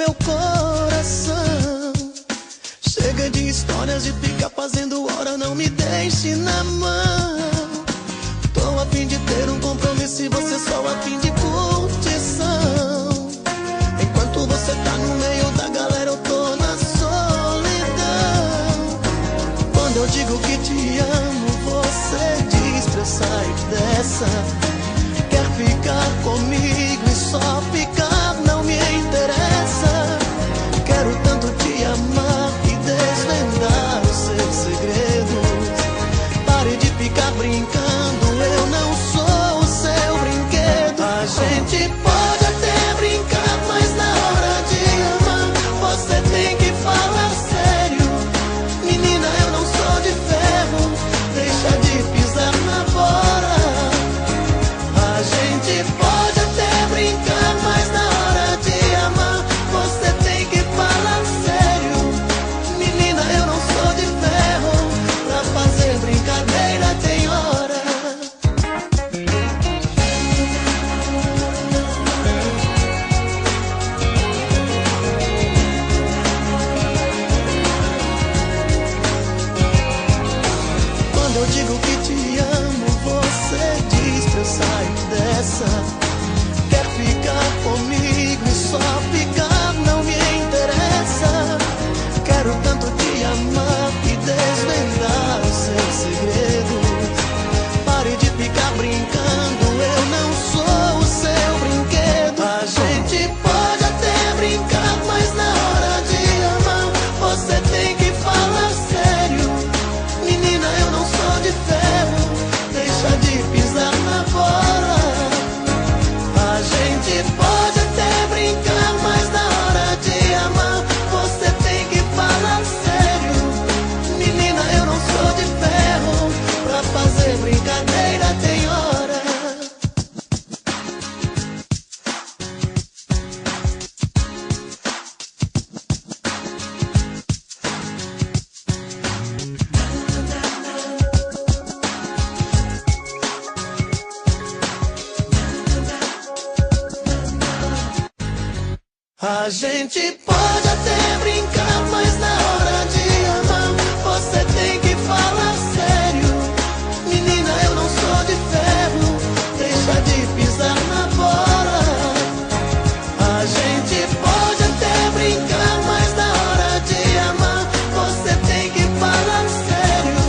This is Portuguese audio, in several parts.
meu coração. Chega de histórias de ficar fazendo hora, não me deixe na mão. Tô a fim de ter um compromisso e você só a fim de curtição. Enquanto você tá no meio da galera, eu tô na solidão. Quando eu digo que te amo, você diz pra eu sair dessa. Quer ficar comigo e só ficar não me interessa. Quero tanto te amar e desvendar os seus segredos. Pare de ficar brincando, eu não sou o seu brinquedo. A gente pode até brincar, mas na hora de amar você tem que falar sério. Menina, eu não sou de ferro, deixa de pisar na bola. A gente pode até brincar, mas na hora de amar você tem que falar sério. Menina, eu não sou de ferro, pra fazer brincadeira tem hora. Quando eu digo que te amo, você diz pra eu sair dessa. Quer ficar comigo e só ficar não me interessa. Quero tanto te amar e desvendar os seus segredos. Pare de ficar brincando, eu não sou o seu brinquedo. A gente pode até brincar, mas na hora de amar você tem que falar sério. Menina, eu não sou de ferro, deixa de pisar na bola. A gente pode até brincar, mas na hora de amar você tem que falar sério. Menina, eu não sou de ferro, pra fazer brincadeira tem hora. A gente pode até brincar, mas na hora de amar você tem que falar sério. Menina, eu não sou de ferro, deixa de pisar na bola. A gente pode até brincar, mas na hora de amar você tem que falar sério.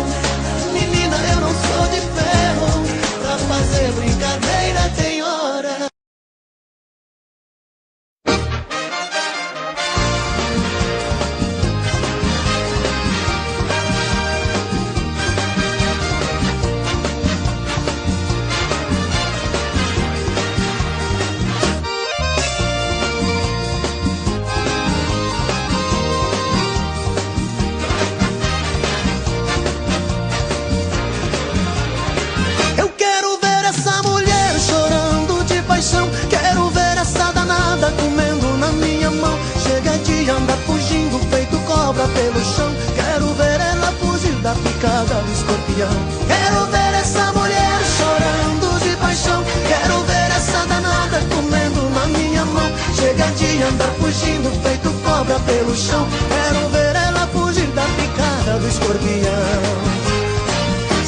Menina, eu não sou de ferro, pra fazer brincadeira tem hora. Eu quero ver essa mulher chorando de paixão. Quero ver essa danada comendo na minha mão. Chega de andar fugindo feito cobra pelo chão. Quero ver ela fugir da picada do escorpião. Quero ver essa mulher chorando de paixão. Quero ver essa danada comendo na minha mão. Chega de andar fugindo feito cobra pelo chão. Quero ver ela fugir da picada do escorpião.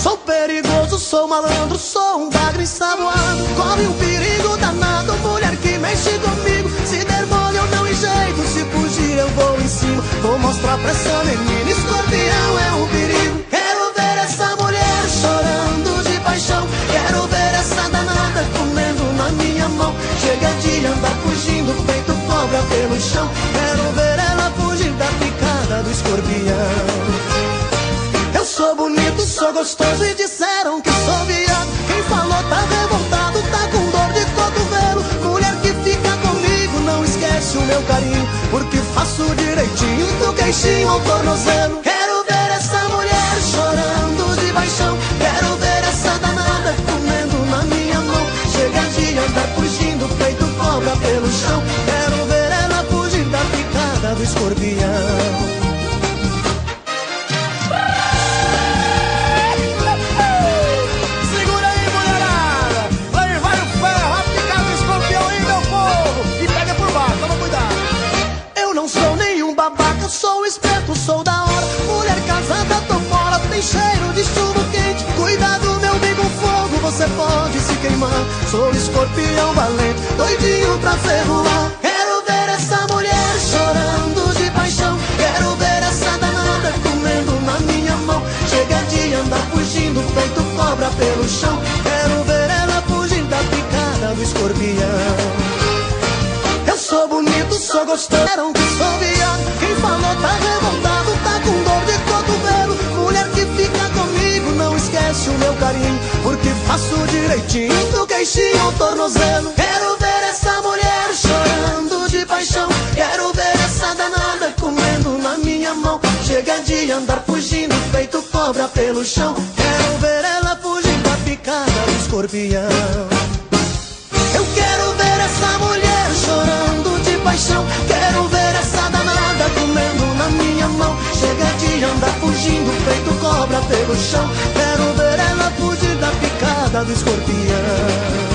Sou perigoso, sou malandro, sou um bagre ensaboado. Corre um perigo danado, mulher que mexe comigo. Se der mole eu não enjeito, se fugir eu vou em cima. Vou mostrar pra essa menina, escorpião é um perigo. Quero ver essa mulher chorando de paixão. Quero ver essa danada comendo na minha mão. Chega de andar fugindo feito cobra pelo chão. Quero ver ela fugir da picada do escorpião. Eu sou bonito, sou gostoso e disseram que sou viado. Quem falou tá revoltado, tá com dor de cotovelo. Mulher que fica comigo, não esquece o meu carinho, porque faço direitinho do queixinho ao tornozelo. Quero ver essa mulher chorando de paixão. Quero ver essa danada comendo na minha mão. Chega de andar fugindo feito cobra pelo chão. Quero ver ela fugir da picada do escorpião. pra ferroar. Quero ver essa mulher chorando de paixão. Quero ver essa danada comendo na minha mão. Chega de andar fugindo feito cobra pelo chão. Quero ver ela fugir da picada do escorpião. Eu sou bonito, sou gostoso, que sou viado. Quem falou tá revoltado, tá com dor de cotovelo. Mulher que fica comigo não esquece o meu carinho, porque faço direitinho do queixinho ao tornozelo. Quero ver essa mulher chorando de paixão. Quero ver essa danada comendo na minha mão. Chega de andar fugindo feito cobra pelo chão. Quero ver ela fugir da picada do escorpião. Eu quero ver essa mulher chorando de paixão. Quero ver essa danada comendo na minha mão. Chega de andar fugindo feito cobra pelo chão. Quero ver ela fugir da picada do escorpião.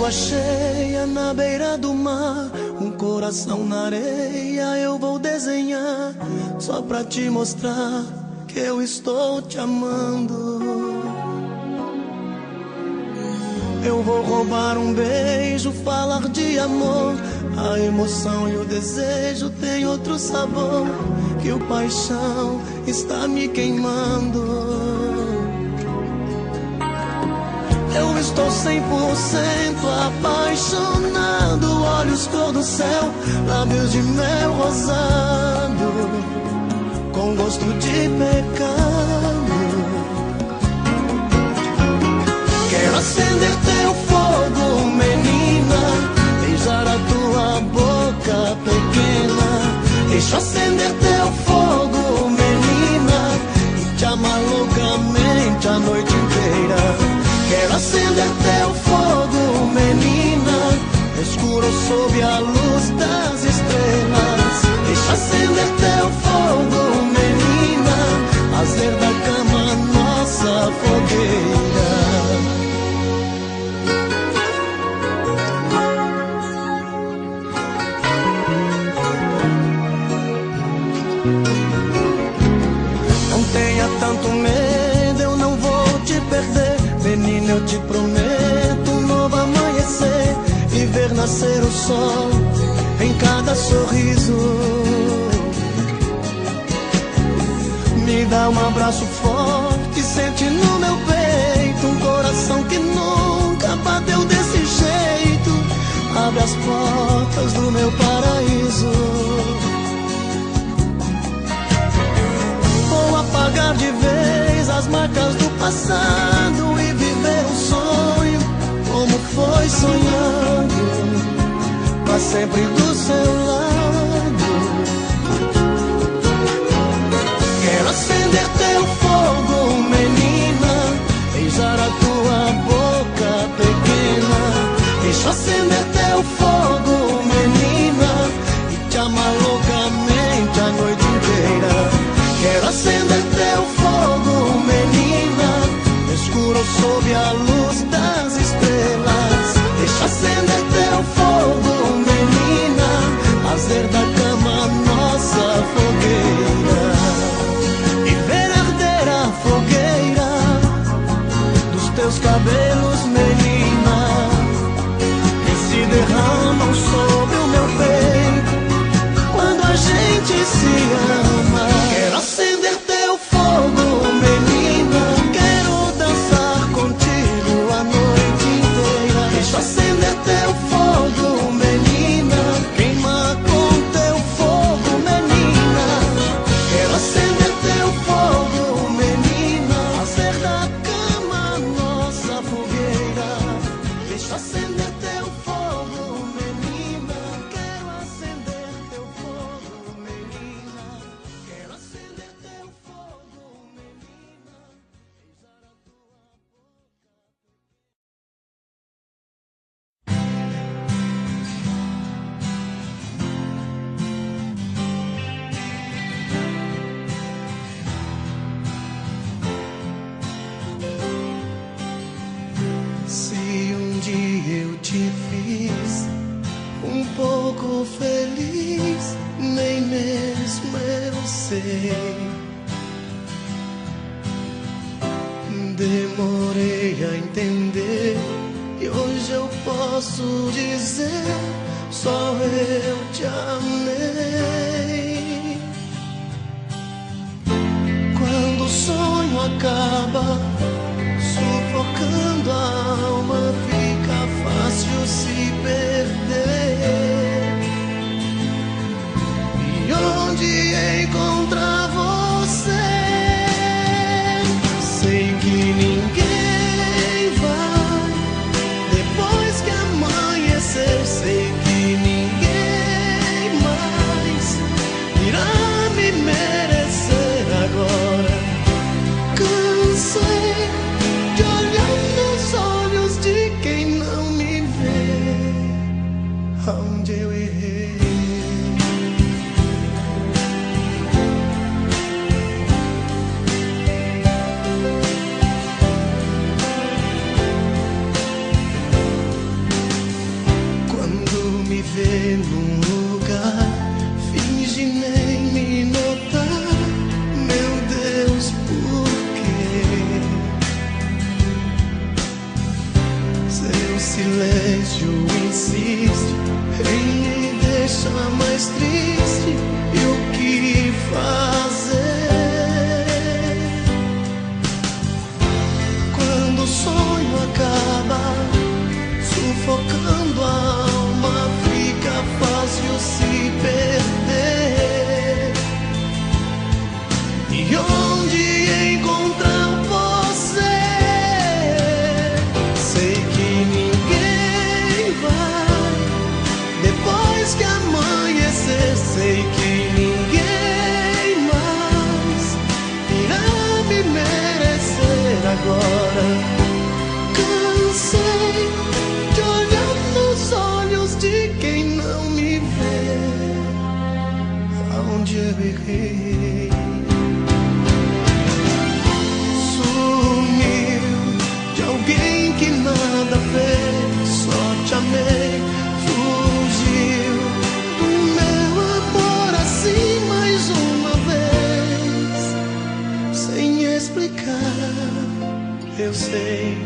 Cheia na beira do mar, um coração na areia eu vou desenhar, só pra te mostrar que eu estou te amando. Eu vou roubar um beijo, falar de amor. A emoção e o desejo têm outro sabor, que o paixão está me queimando. Eu estou 100% apaixonado. Olhos cor do céu, lábios de mel rosado, com gosto de pecado. Quero acender teu fogo, menina, beijar a tua boca pequena. Deixa eu acender teu fogo, menina, e te amar loucamente a noite inteira. Quero acender teu fogo, menina, escuro sob a luz das estrelas. Deixa acender teu fogo, menina, fazer da cama nossa fogueira. Não tenha tanto medo, eu não vou te perder. Menina, eu te prometo um novo amanhecer, e ver nascer o sol em cada sorriso. Me dá um abraço forte, sente no meu peito um coração que nunca bateu desse jeito. Abre as portas do meu paraíso. Vou apagar de vez as marcas do passado e viver um sonho como foi sonhado, pra sempre do seu lado. Quero acender teu fogo, menina, beijar a tua boca pequena. Deixa acender teu fogo, menina, e te amar loucamente a noite inteira. Quero acender teu fogo, menina, escuro sob a luz das estrelas. Deixa acender teu fogo, menina, fazer da cama nossa fogueira. E ver arder a fogueira dos teus cabelos, menina, que se derramam sobre o meu peito quando a gente se ama. Quero acender teu fogo, menina, quero dançar contigo a noite inteira. Deixa acender teu fogo, menina, queima com teu fogo, menina. Quero acender teu fogo, menina, fazer da cama nossa fogueira. sei. Demorei a entender e hoje eu posso dizer: só eu te amei. Quando o sonho acaba, sufocando a alma, fica fácil se perder. E onde encontrar você? Sei que ninguém vai depois que amanhecer. Sei que ninguém mais irá me merecer agora. Cansei de olhar nos olhos de quem não me vê. Aonde eu errei? Vê num lugar, finge nem me notar. Meu Deus, por quê? Seu silêncio insiste em me deixar mais triste. E o que fazer? Quando o sonho acaba, sufocando a alma, fica fácil se perder. E onde encontrar você? Sei que ninguém vai depois que amanhecer. Sei que ninguém mais irá me merecer agora. Cansei de olhar nos olhos de quem não me vê. Aonde eu errei? Sumiu de alguém que nada fez. Só te amei, fugiu do meu amor assim mais uma vez. Sem explicar, eu sei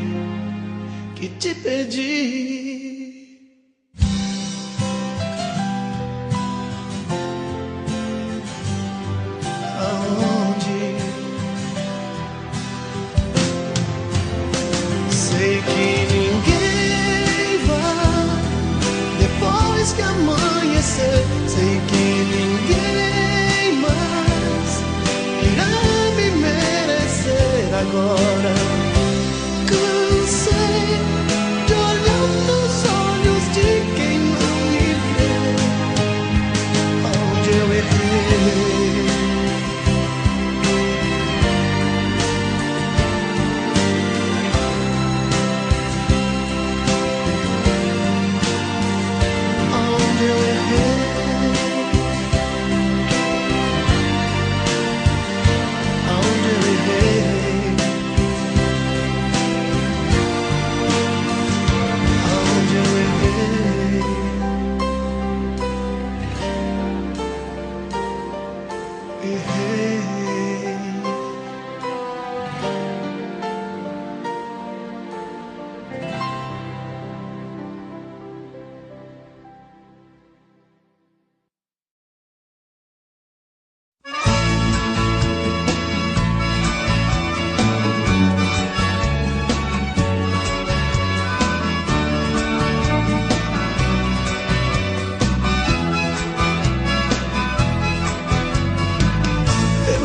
que te perdi. Sei que ninguém vai depois que amanhecer. Sei que ninguém mais irá me merecer agora. Cansei de olhar nos olhos de quem não me vê. Onde eu errei?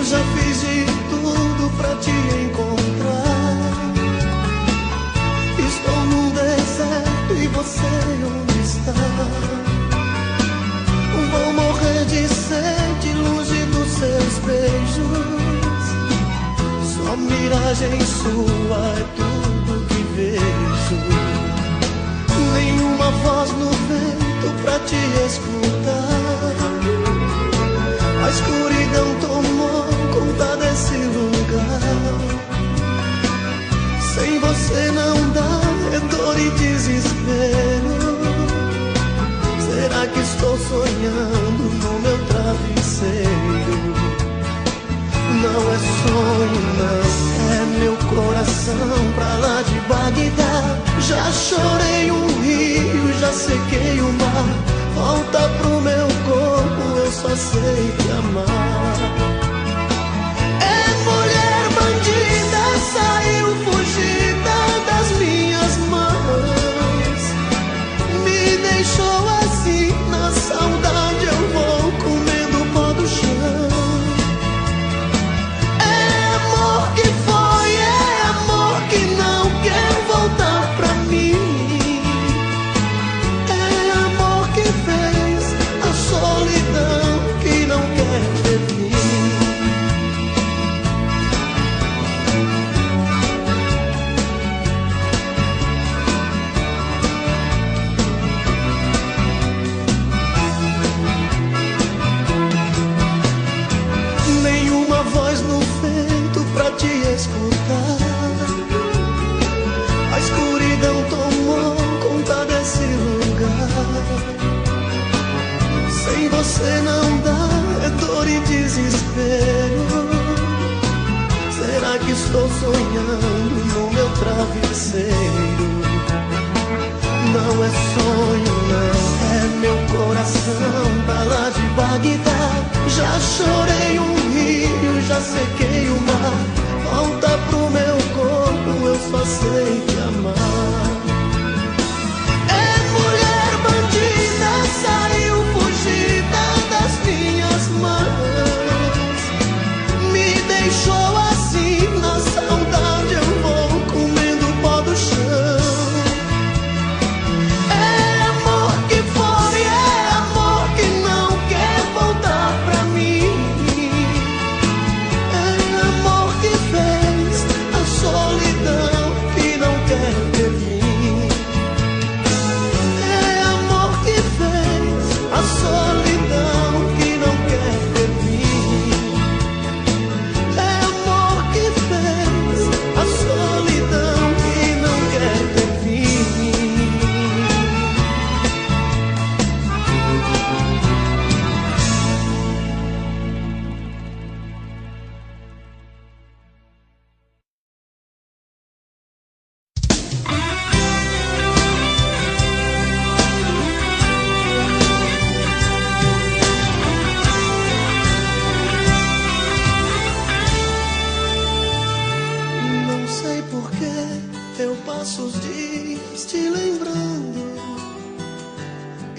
Já fiz de tudo pra te encontrar. Estou num deserto e você onde está? Vou morrer de sede longe dos seus beijos. Só miragem sua é tudo que vejo. Nenhuma voz no vento pra te escutar. A escuridão tomou conta desse lugar. Sem você não dá, é dor e desespero. Será que estou sonhando no meu travesseiro? Não é sonho, não, é meu coração pra lá de Bagdá. Já chorei um rio, já sequei o mar. Volta pro meu corpo, eu só sei te amar. É mulher bandida, saiu fugida das minhas mãos. Me deixou assim, na saudade eu vou comendo o pó do chão. A escuridão tomou conta desse lugar. Sem você não dá, é dor e desespero. Será que estou sonhando no meu travesseiro? Não é sonho, não, é meu coração pra lá de Bagdá. Já chorei um rio, já sequei o mar. Volta pro meu corpo, eu só sei te amar. É mulher bandida, saiu fugida das minhas mãos. Me deixou assim, na saudade eu vou comendo o pó do chão. É amor que foi, é amor que não quer voltar pra mim.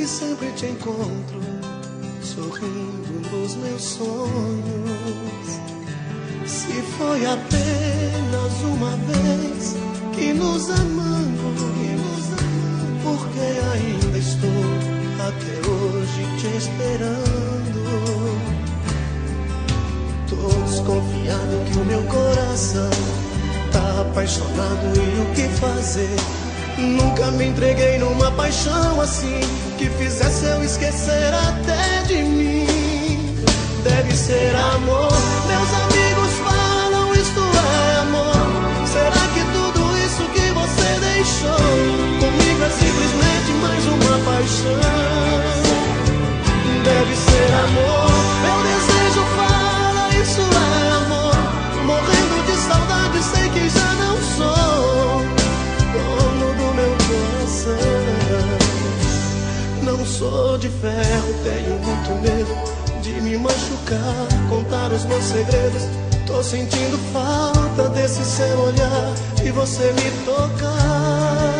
Sempre te encontro sorrindo nos meus sonhos. Se foi apenas uma vez que nos amamos, porque ainda estou até hoje te esperando. Tô desconfiado que o meu coração tá apaixonado e o que fazer? Nunca me entreguei numa paixão assim, que fizesse eu esquecer até de mim. Deve ser amor, meus amigos falam isto é amor. Será que tudo isso que você deixou comigo é simplesmente mais uma paixão? Deve ser amor, meu desejo fala isso é amor. Morrendo de saudade sei que já não sou dono do meu coração. Não sou de ferro, tenho muito medo de me machucar, contar os meus segredos. Tô sentindo falta desse seu olhar e você me tocar.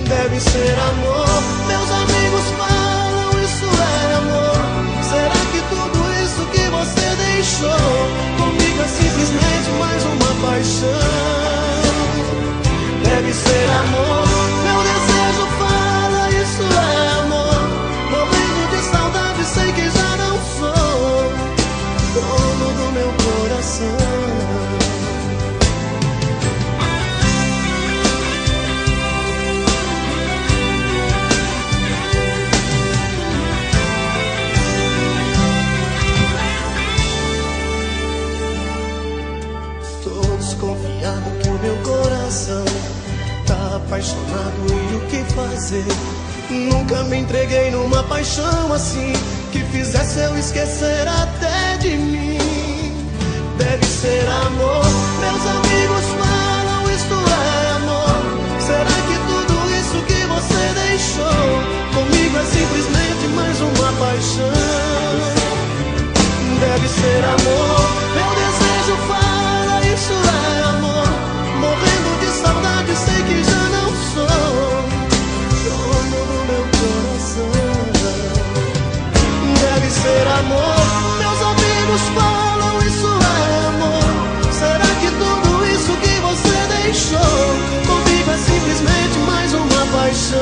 Deve ser amor, meus amigos falam isso é amor. Será que tudo isso que você deixou comigo é simplesmente mais uma paixão? Deve ser amor, meu desejo fala isso é amor. Morrendo de saudade sei que já não sou dono do meu coração. Tô desconfiado que o meu coração tá apaixonado e o que fazer? Nunca me entreguei numa paixão assim, que fizesse eu esquecer até de mim. deve ser amor. Meus amigos falam, isto é amor. Será que tudo isso que você deixou comigo é simplesmente mais uma paixão? Deve ser amor. Meu desejo fala, isso é amor. Morrendo de saudade, sei que já não sou dono do meu coração. Deve ser amor. Meus amigos falam, isso é amor. Será que tudo isso que você deixou comigo é simplesmente mais uma paixão?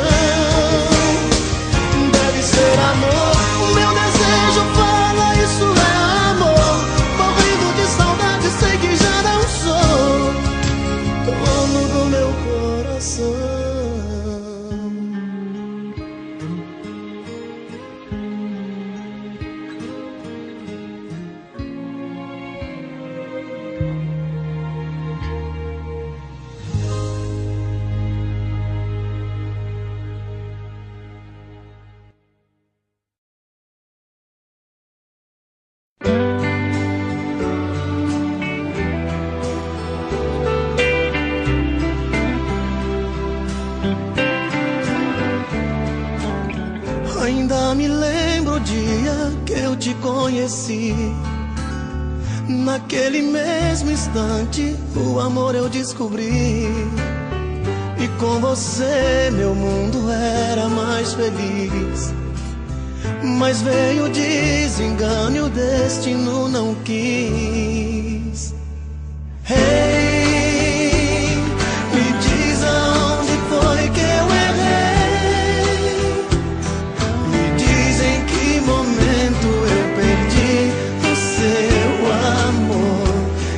Deve ser amor. O meu desejo fala, isso é amor. Morrendo de saudade, sei que já não sou dono do meu coração. Ainda me lembro o dia que eu te conheci. Naquele mesmo instante, o amor eu descobri. E com você meu mundo era mais feliz. Mas veio o desengano e o destino não quis. Hey, me diz aonde foi que eu errei. Me diz em que momento eu perdi o seu amor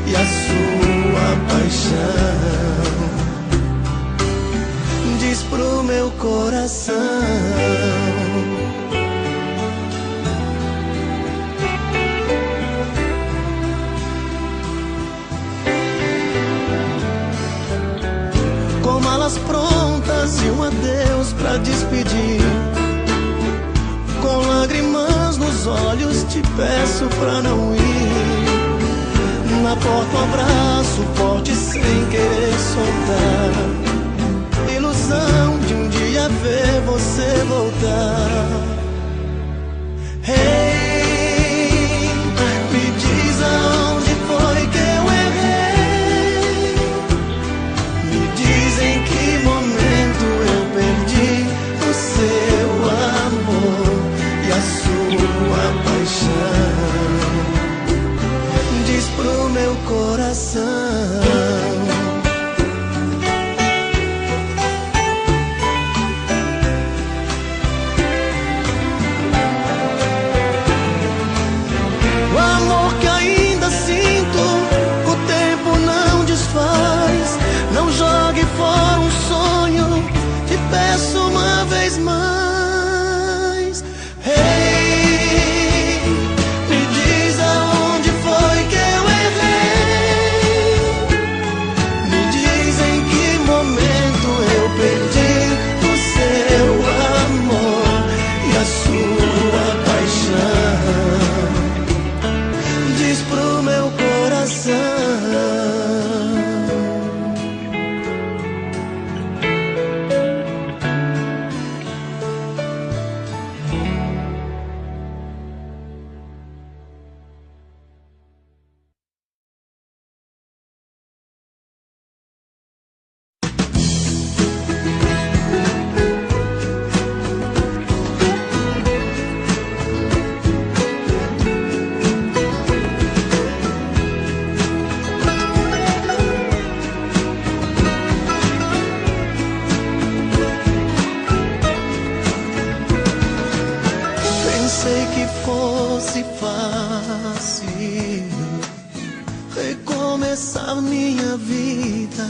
e a sua paixão. Diz pro meu coração. Malas prontas e um adeus pra despedir. Com lágrimas nos olhos te peço pra não ir. Na porta um abraço forte sem querer soltar. Ilusão de um dia ver você voltar. Hey, me diz aonde foi que eu errei. Me diz em que momento eu perdi o seu amor e a sua paixão. Diz pro meu coração. O amor que ainda sinto, o tempo não desfaz. Não jogue fora um sonho, te peço uma vez mais. Hey, me diz aonde foi que eu errei. Me diz em que momento eu perdi o seu amor e a sua paixão. Diz pro meu coração. Pensei que fosse fácil recomeçar minha vida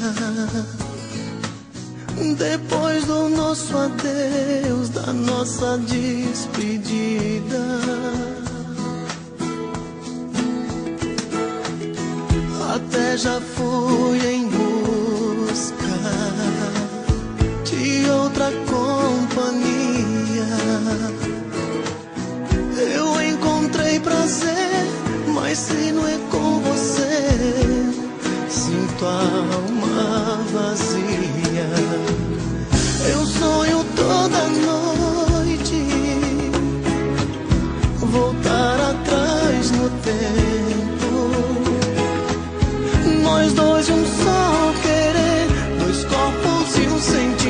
depois do nosso adeus, da nossa despedida. Até já fui em busca de outra companhia. Eu encontrei prazer, mas se não é com você, sinto a alma vazia. Eu sonho toda noite voltar atrás no tempo, nós dois um só querer, dois corpos e um sentimento.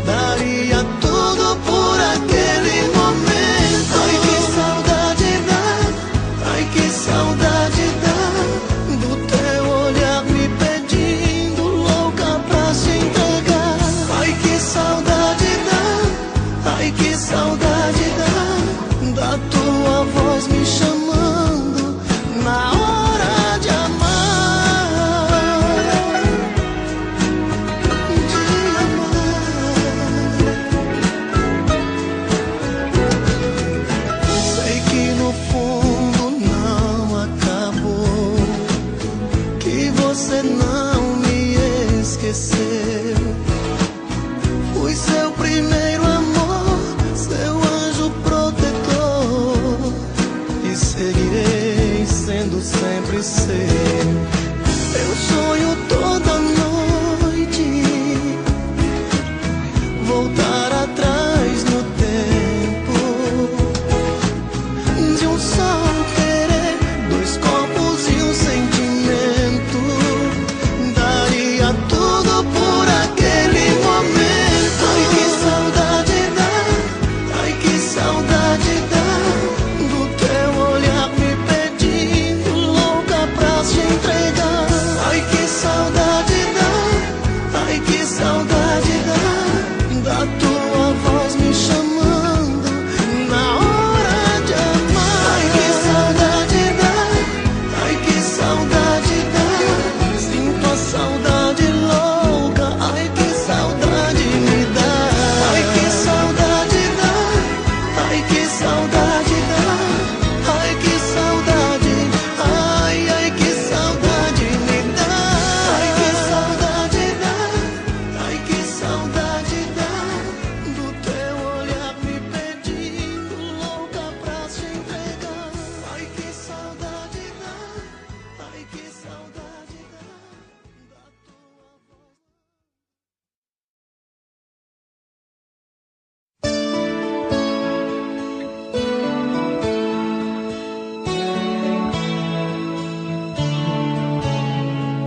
Daria tudo por aquele momento. Ai, que saudade dá, ai, que saudade dá do teu olhar me pedindo, louca pra se entregar. Ai, que saudade dá, ai, que saudade dá da tua voz me chamando na hora de amar. Sei que no fundo não acabou, que você não me esqueceu. Fui seu primeiro amor, seu anjo protetor, e seguirei sendo sempre seu. Eu sonho toda noite voltar atrás no tempo, de um só querer, dois corpos e um sentimento. Daria tudo por aquele momento. Ai, que saudade dá, ai, que saudade dá do teu olhar me pedindo, louca pra se entregar. Ai, que saudade dá, ai, que saudade dá da tua voz me chamando na hora de amar. Ai, que saudade dá, ai, que saudade dá. Sinto a saudade louca, ai, que saudade me dá. Ai, que saudade dá, ai, que saudade dá. Ai, que saudade, ai, ai, que saudade me dá. Ai, que saudade dá, ai, que saudade dá do teu olhar me pedindo, louca pra se entregar. Ai, que saudade dá, ai, que saudade dá da tua voz.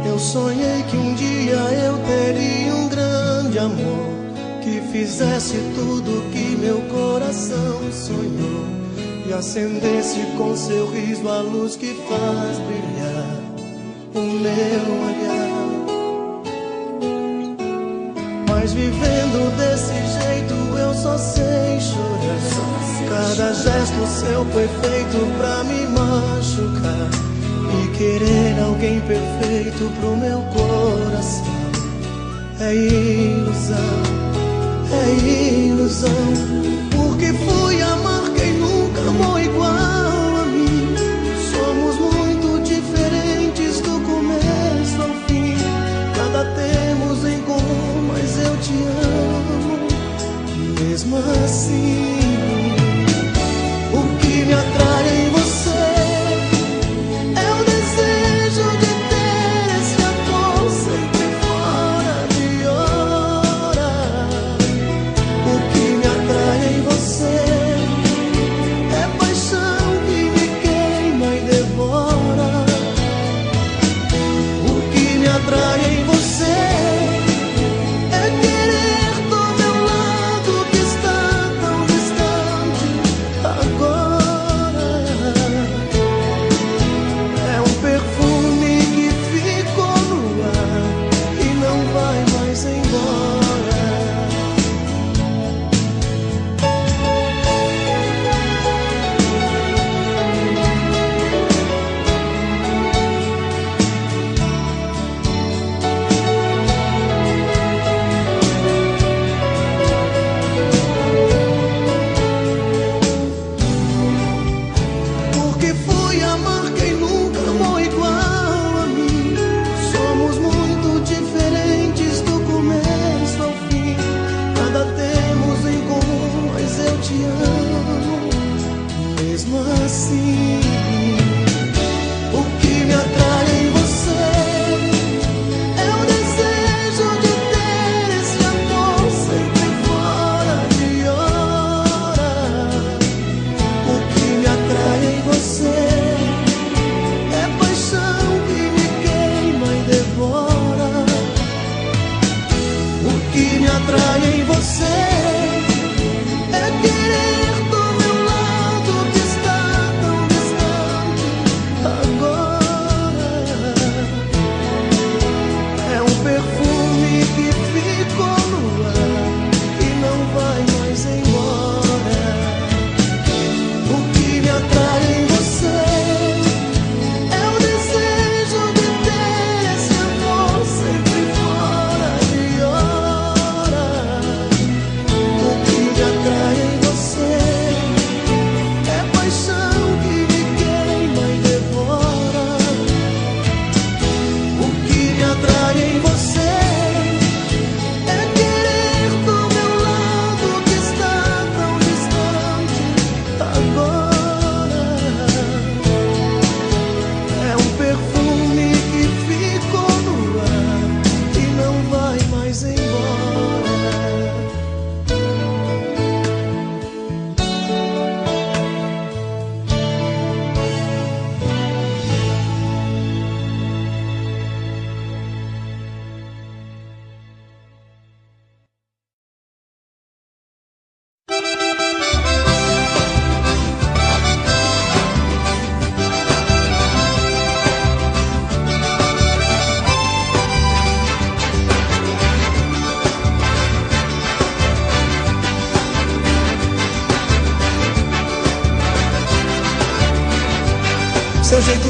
Eu sonhei que um dia eu teria um grande amor, que fizesse tudo que meu coração sonhou, e acendesse com seu riso a luz que faz brilhar o meu olhar. Mas vivendo desse jeito eu só sei chorar. Cada gesto seu foi feito pra me machucar, e querer alguém perfeito pro meu coração é ilusão, é ilusão. Porque fui amar quem nunca amou igual a mim. Somos muito diferentes do começo ao fim. Nada temos em comum, mas eu te amo mesmo assim. O que me atrai em você é o desejo de ter esse amor sempre fora de hora. O que me atrai em você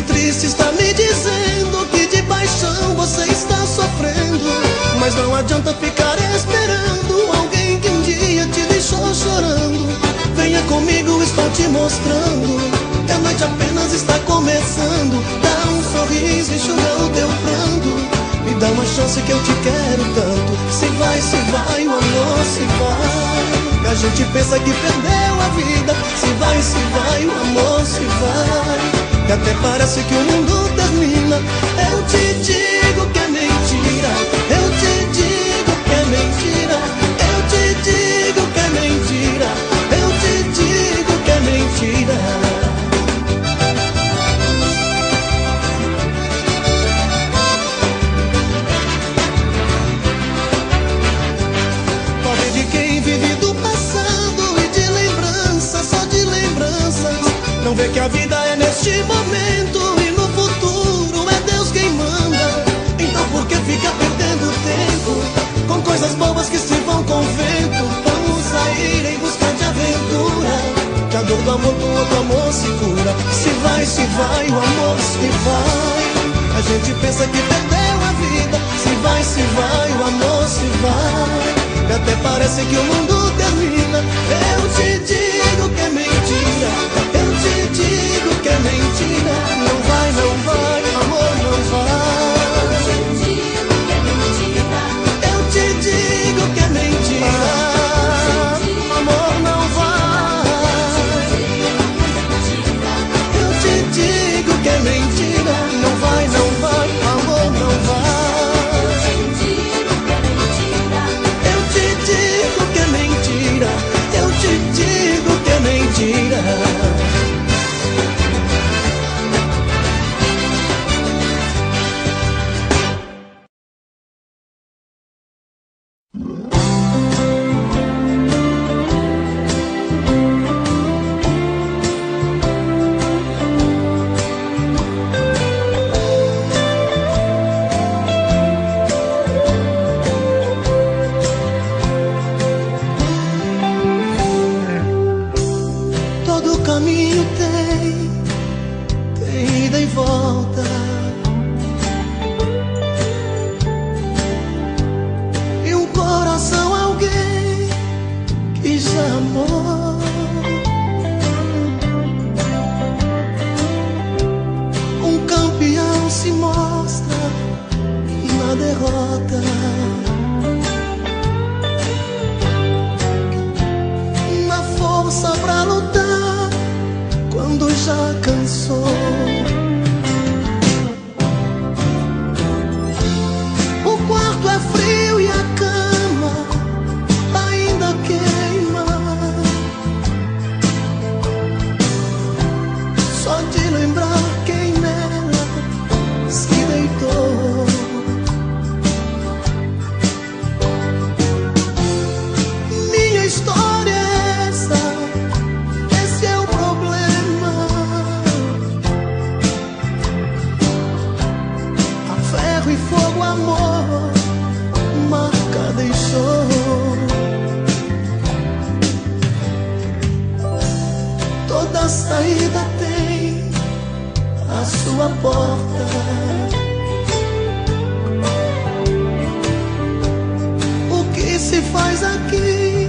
rosto triste está me dizendo que de paixão você está sofrendo. Mas não adianta ficar esperando alguém que um dia te deixou chorando. Venha comigo, estou te mostrando que a noite apenas está começando. Dá um sorriso, enxuga o teu pranto. Me dá uma chance que eu te quero tanto. Se vai, o amor se vai. E a gente pensa que perdeu a vida. Se vai, o amor se vai. E até parece que o mundo termina. Eu te digo que é mentira. Eu te digo que é mentira. Eu te digo que é mentira. Eu te digo que é mentira. Não vê que a vida é neste momento e no futuro é Deus quem manda. Então por que fica perdendo tempo com coisas bobas que se vão com o vento? Vamos sair em busca de aventura, que a dor do amor com outro amor se cura. Se vai, o amor se vai. A gente pensa que perdeu a vida. Se vai, o amor se vai. E até parece que o mundo termina. Eu te digo que é mentira. Eu te digo que é mentira. Não vai, amor, não vai. Eu te digo que é mentira. Eu te digo que é mentira. Amor, não vai. Eu te digo que é mentira. Não vai, amor, não vai. Eu te digo que é mentira. Eu te digo que é mentira. Saída tem a sua porta. O que se faz aqui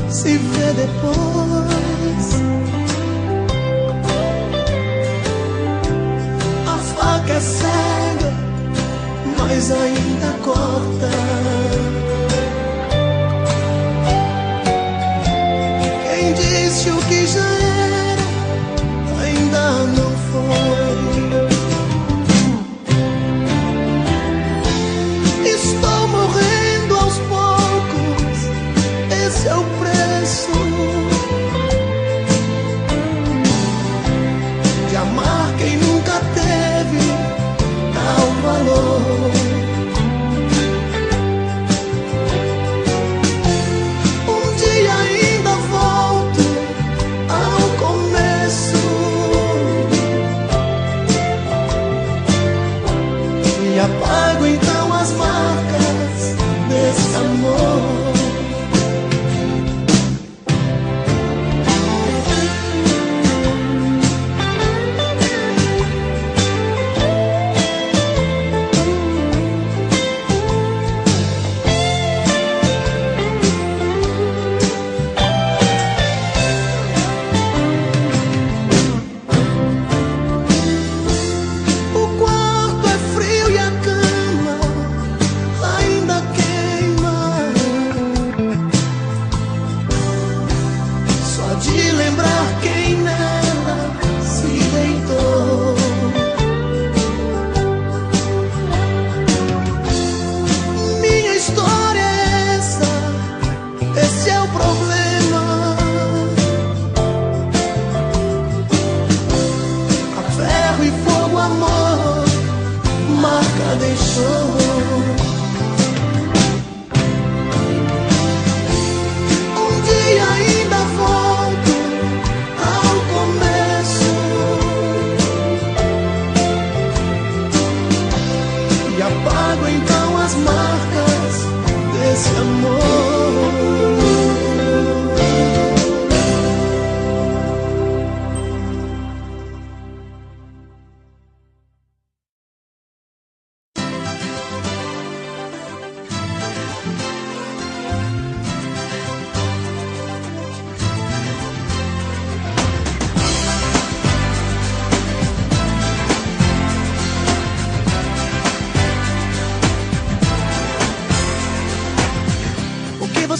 se vê depois. A faca é cega, mas ainda corta. Quem disse o que já era ainda não foi. Estou morrendo aos poucos, esse é o preço.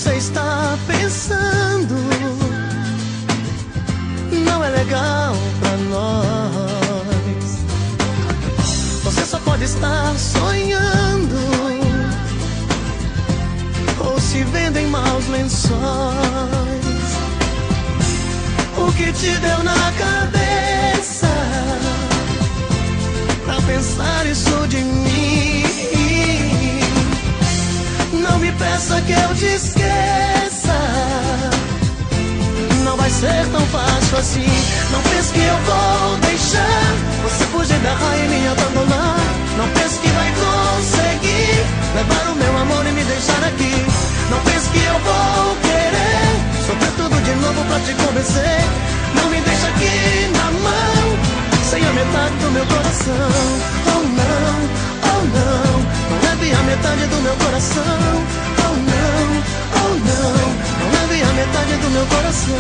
você está pensando não é legal pra nós. Você só pode estar sonhando ou se vendo em maus lençóis. O que te deu na cabeça pra pensar isso de mim? Não me peça que eu te esqueça, não vai ser tão fácil assim. Não pense que eu vou deixar você fugir da raia e me abandonar. Não pense que vai conseguir levar o meu amor e me deixar aqui. Não pense que eu vou querer sofrer tudo de novo pra te convencer. Não me deixa aqui na mão, sem a metade do meu coração. Oh não, oh não, não leve a metade do meu coração. Oh não, oh não, não leve a metade do meu coração.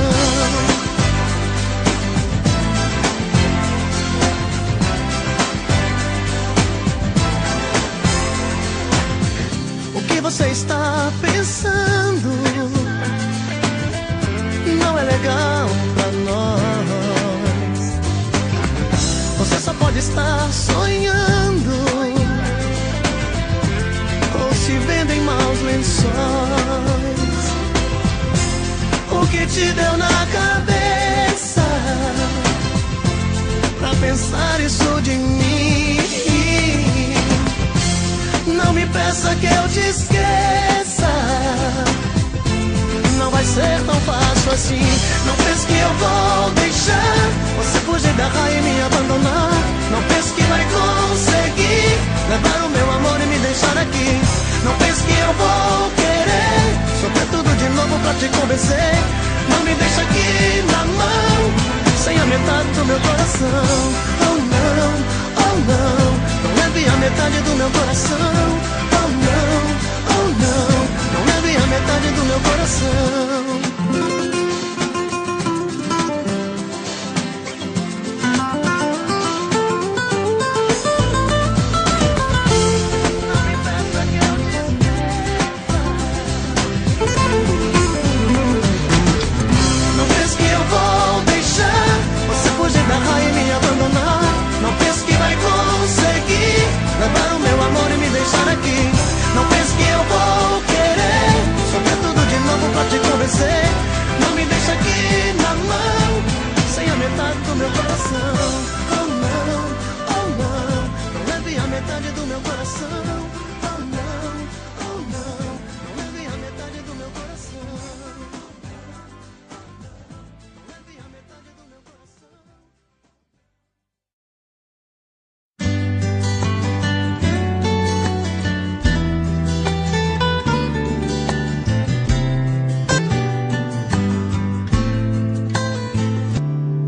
O que você está pensando não é legal pra nós. Você só pode estar sonhando ou se vendo em maus lençóis. O que te deu na cabeça pra pensar isso de mim? Não me peça que eu te esqueça, não vai ser tão fácil assim. Não pense que eu vou deixar você fugir da raia e me abandonar. Não pense que vai conseguir levar o meu amor e me deixar aqui. Não pense que eu vou querer sofrer tudo de novo pra te convencer. Não me deixa aqui na mão, sem a metade do meu coração. Oh não, oh não, não leve a metade do meu coração. Oh não, oh não, não leve a metade do meu coração. Levar o meu amor e me deixar aqui. Não pense que eu vou querer sofrer tudo de novo pra te convencer. Não me deixa aqui na mão, sem a metade do meu coração. Oh não, oh não, não leve a metade do meu coração. Oh não, oh não, não leve a metade do meu coração. Não leve a metade do meu coração.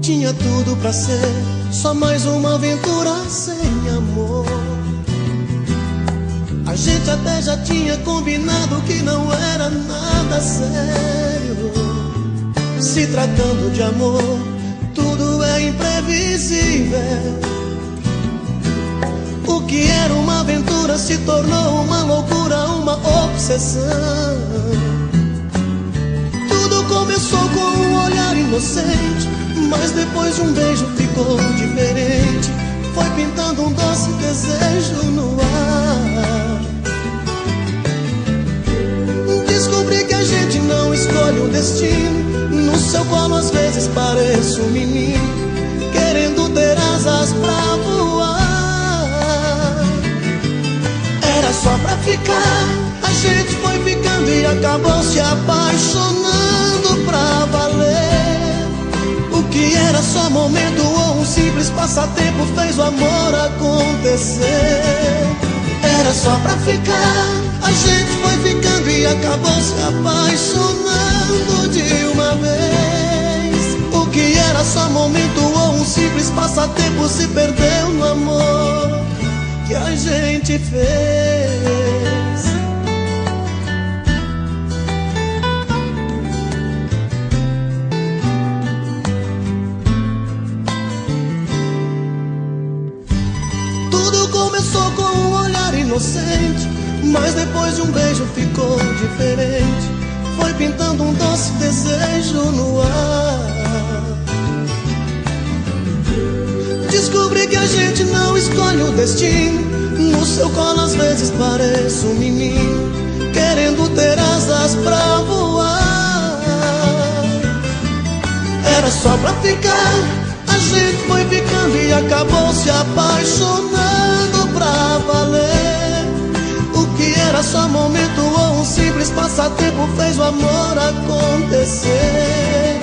Tinha tudo pra ser só mais uma aventura sem amor. A gente até já tinha combinado que não era nada sério. Se tratando de amor, tudo é imprevisível. O que era uma aventura se tornou uma loucura, uma obsessão. Tudo começou com um olhar inocente, mas depois de um beijo ficou diferente. Foi pintando um doce desejo no ar. Descobri que a gente não escolhe o destino. No seu colo às vezes pareço um menino, querendo ter asas pra voar. Era só pra ficar, a gente foi ficando e acabou se apaixonando pra valer. O que era só momento ou um simples passatempo fez o amor acontecer. Era só pra ficar, a gente foi ficando e acabou se apaixonando de uma vez. O que era só momento ou um simples passatempo se perdeu no amor que a gente fez. Começou com um olhar inocente, mas depois de um beijo ficou diferente. Foi pintando um doce desejo no ar. Descobri que a gente não escolhe o destino. No seu colo às vezes pareço um menino querendo ter asas pra voar. Era só pra ficar, a gente foi ficando e acabou se apaixonando pra valer. O que era só momento ou um simples passatempo fez o amor acontecer.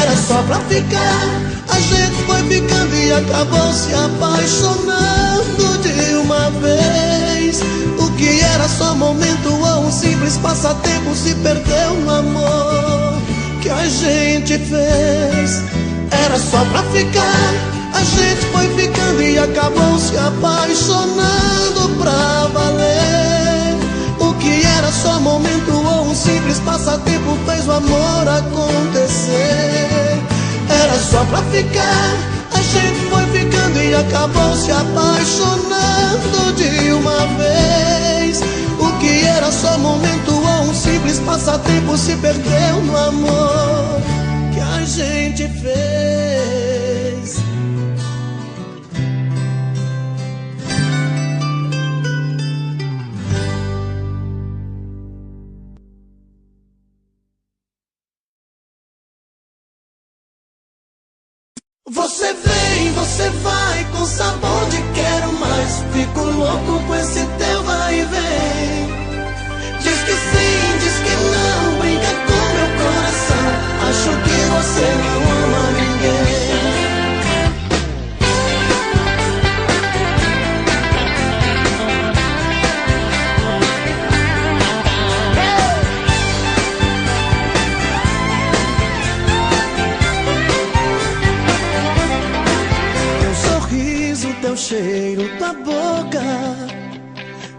Era só pra ficar, a gente foi ficando e acabou se apaixonando de uma vez. O que era só momento ou um simples passatempo se perdeu no amor que a gente fez. Era só pra ficar, a gente foi ficando e acabou se apaixonando pra valer. O que era só momento ou um simples passatempo fez o amor acontecer. Era só pra ficar, a gente foi ficando e acabou se apaixonando de uma vez. O que era só momento ou um simples passatempo se perdeu no amor que a gente fez. Você vem, você vai com sabor de quero mais. Fico louco com esse teu vai e vem. Diz que sim, diz que não, brinca com meu coração. Acho que você não ama ninguém. Teu cheiro, tua boca,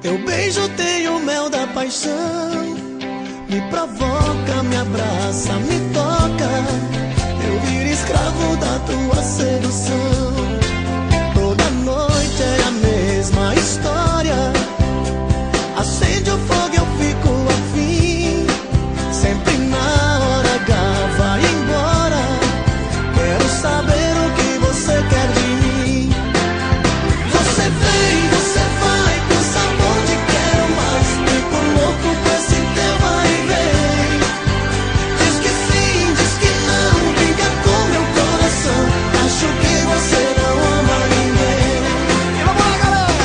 teu beijo tem o mel da paixão. Me provoca, me abraça, me toca. Eu viro escravo da tua sedução. Toda noite é a mesma história. Acende o fogo, eu fico afim. Sempre na hora H vai embora. Quero saber o que você quer de mim. Você vem, você vai com sabor de quero mais. Fico louco com esse teu vai e vem. Diz que sim, diz que não, brinca com meu coração. Acho que você não ama ninguém. E vamos lá, galera!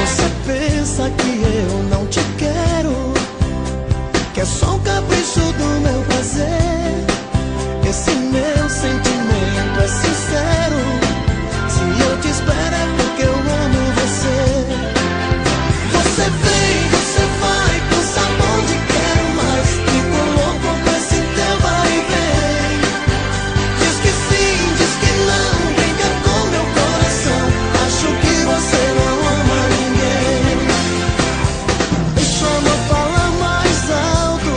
Você pensa que eu não te quero, que é só um capricho do meu prazer. Esse meu sentimento é sincero. Se eu te espero é porque eu amo você. Você vem, você vai com sabor de quero mais. Fico louco com esse teu vai e vem. Diz que sim, diz que não, brinca com meu coração. Acho que você não ama ninguém. Deixa eu não falar mais alto.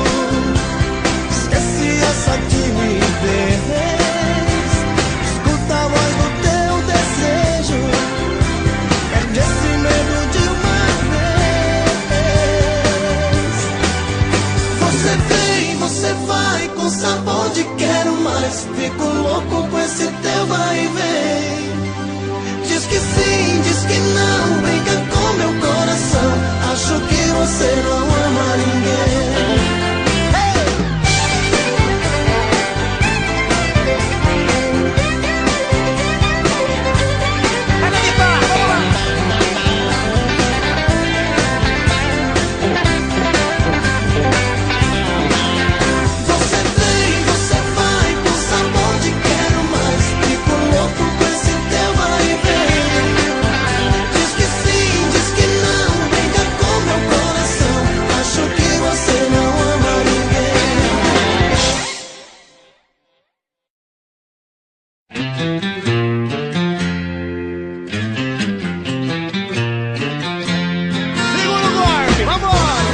Esquece essa timidez. Escuta a voz do teu desejo. Perde esse medo de uma vez. Você vem, você vai com sabor de quero mais. Fico louco com esse teu vai e vem. Diz que sim, diz que não, brinca com meu coração. Acho que você não ama ninguém. Você vem, você vai com sabor de quero mais. Fico louco com esse teu vai e vem. Diz que sim, diz que não, brinca com meu coração. Acho que você não ama ninguém. Segura o golpe, vambora!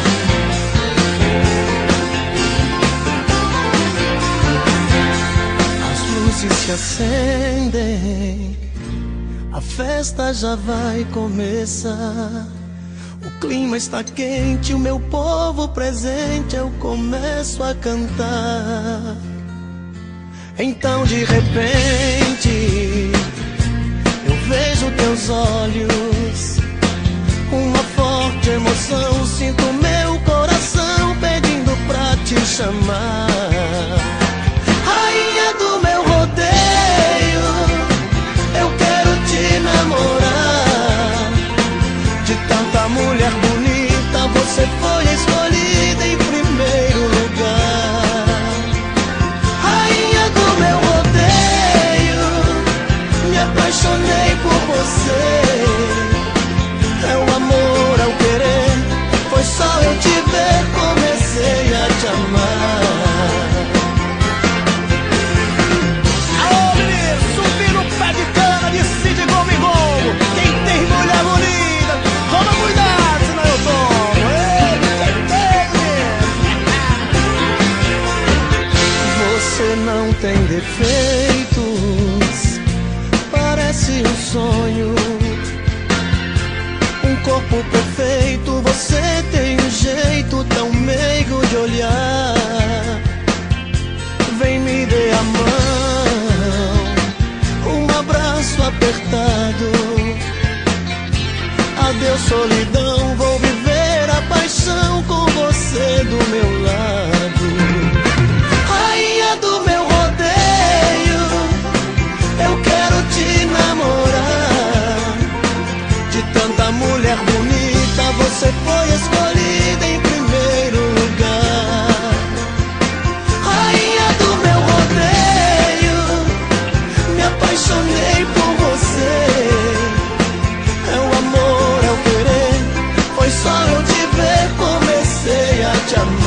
As luzes se acendem, A festa já vai começar. O clima está quente, o meu povo presente, eu começo a cantar. Então de repente eu vejo teus olhos, uma forte emoção, sinto meu coração pedindo pra te chamar. Rainha do meu rodeio, eu quero te namorar. De tanta mulher bonita, você foi escolhida em primeiro lugar. Rainha do meu rodeio, me apaixonei por você. É o amor, é o querer, foi só eu te ver, comecei a te amar. Alô, menino, subi no pé de cana, decide como e como. Quem tem mulher bonita, toma cuidado, senão eu tomo. Você não tem defeitos, parece um sonho. Um corpo perfeito, você tem um jeito tão meigo de olhar. Vem me dê a mão, um abraço apertado. Adeus solidão, vou viver a paixão com você do meu lado. Rainha do meu rodeio, eu quero te namorar. De tanta mulher bonita, você foi escolhida em primeiro lugar. Rainha do meu rodeio, me apaixonei por você. É o amor, é o querer, foi só eu te ver, comecei a te amar.